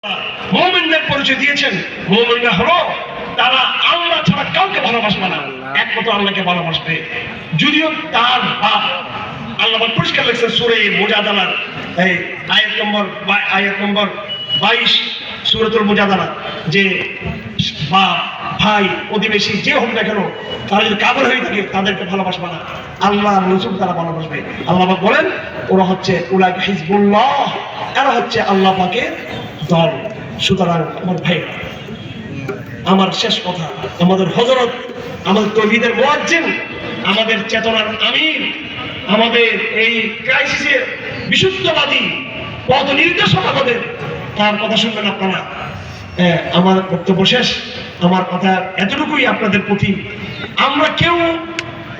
মুমিনদের পরিচয় দিয়েছেন। মুমিনরা হলো তারা আল্লাহ ছাড়া কাউকে ভালোবাসবে না, একমাত্র আল্লাহকে ভালোবাসবে। যদিও তার বাপ আল্লাহ পরিষ্কার লিখছেন সূরা মুজাদালার এই আয়াত নম্বর 22 সূরাতুল মুজাদালা, যে বাপ ভাই প্রতিবেশী যে হোক না কেন তারা যদি কাফের হয়ে থাকে তাদেরকে ভালোবাসবে না, আল্লাহ রাসূল তারা ভালোবাসবে। আল্লাহ পাক বলেন ওরা হচ্ছে উলাইকা হিজবুল্লাহ, এরা হচ্ছে আল্লাহ পাকের দল। সুতরাং আমার ভাই, আমার শেষ কথা, আমাদের হযরত, আমাদের তৌহিদের মুয়াজ্জিন, আমাদের চেতনার আমির, আমাদের এই ক্রাইসিসের বিশুদ্ধবাদী পথ নির্দেশক, আমাদের তার কথা শুনবেন আপনারা। আমার বক্তব্য শেষ। আমার কথা এতটুকুই আপনাদের প্রতি, আমরা কেউ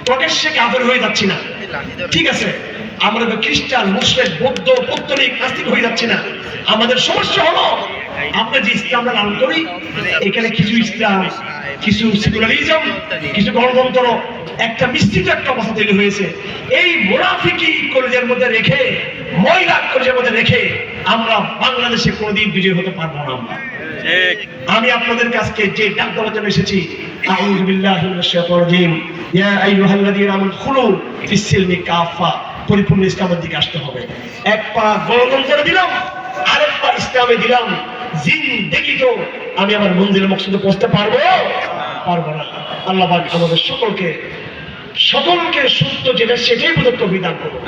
প্রকাশ্যে কাফের হয়ে যাচ্ছি না, ঠিক আছে? আমরা তো খ্রিস্টান, মুসলিম, বৌদ্ধ, পৌত্তলিক, নাস্তিক হয়ে যাচ্ছি না। আমাদের সমস্যা হলো আমরা যে ইসলামটা লালন করি, এখানে কিছু ইসলাম, কিছু সেকুলারিজম, কিছু গণতন্ত্র, একটা মিশ্রিত একটা অবস্থা তৈরি হয়েছে। এই মুনাফিকি কলেজের মধ্যে রেখে, ময়লা কলেজের মধ্যে রেখে আমরা বাংলাদেশে কোনোদিন বিজয় হতে পারবো না। আমরা আমি আপনাদের কাছে যে ডাক দেওয়ার জন্য এসেছি, আউযু বিল্লাহি মিনাশ শাইতানির রাজিম, ইয়া আইয়ুহাল্লাযীনা আমানু খুলু ফিস সিলমি কাফা, পরিপূর্ণ ইসলামের দিকে আসতে হবে। এক পা গণতন্ত্রে দিলাম, আরেক পা ইসলামে দিলাম, জিন্দেগি তো আমি আমার মন্দিরে মকসুদে পৌঁছতে পারবো না। আল্লাহ পাক আমাদের সকলকে সত্য যেটা সেটাই বোঝার তৌফিক দান করুন,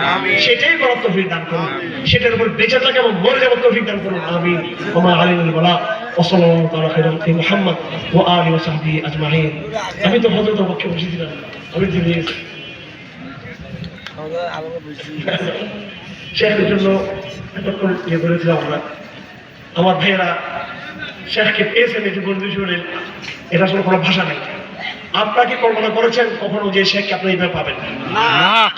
সেটাই করার তৌফিক দান করুন, সেটার উপর বেঁচে থাকা এবং মরে যাওয়ার তৌফিক দান করুন। আমিন। ওয়া আলিল ওয়ালা ওয়া সাল্লাল্লাহু তাআলা খাইরান ফি মুহাম্মদ ওয়া আলিহি ওয়া সাহবিহি আজমাইন। আমি তো হযরতের পক্ষে বসেছিলাম, আমি দিনে শেখের জন্য এতক্ষণ ইয়ে করেছিলাম আমরা। আমার ভাইয়েরা শেখকে পেয়েছেন, এটি বন্ধু শুনেন, এটা আসলে কোনো ভাষা নেই। আপনারা কি কল্পনা করেছেন কখনো যে শেখকে আপনি এইভাবে পাবেন?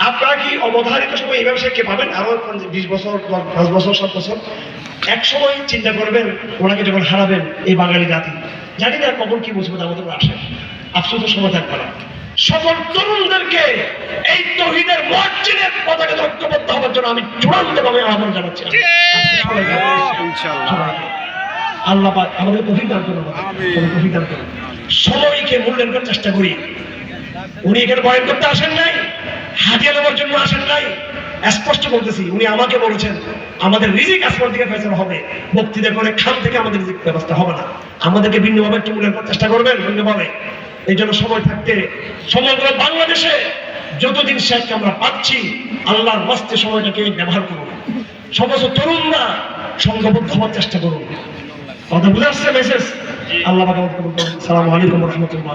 আপনারা কি অবধারিত সময় এইভাবে শেখকে পাবেন? আরো 20 বছর, 5 বছর, 7 বছর এক সময় চিন্তা করবেন, ওনাকে যখন হারাবেন এই বাঙালি জাতি, জানি না কখন কি মুসিবত আমাদের আসে, আফসোসের সময় থাকবে না। সকল তরুণদেরকে এই তৌহিদের মুয়াজ্জিনের পতাকা ঐক্যবদ্ধ হওয়ার জন্য আমি চূড়ান্তভাবে আহ্বান জানাচ্ছি। আল্লাহ পাক আমাদের তৌফিক দান করুন, তৌফিক দান করুন। সময়কে মূল্যায়ন করার চেষ্টা করি। উনি এখানে বয়ান করতে আসেন নাই, হাদিয়া নেওয়ার জন্য আসেন নাই। স্পষ্ট বলতেছি, উনি আমাকে বলেছেন আমাদের রিজিক আসমান থেকে ফয়সালা হবে, বক্তৃতা করে খান থেকে আমাদের রিজিক ব্যবস্থা হবে না। আমাদেরকে ভিন্নভাবে একটু মূল্যায়ন করার চেষ্টা করবেন, ভিন্নভাবে। এই জন্য সময় থাকতে সমগ্র বাংলাদেশে যতদিন শেখকে আমরা পাচ্ছি, আল্লাহর ওয়াস্তে সময়টাকে ব্যবহার করুন। সমস্ত তরুণরা সংঘবদ্ধ হওয়ার চেষ্টা করুন। কথা বুঝে আসছে মেসেজ? আল্লাহ পাক আমাদের কবুল করুন। আসসালামু আলাইকুম ওয়া রাহমাতুল্লাহ।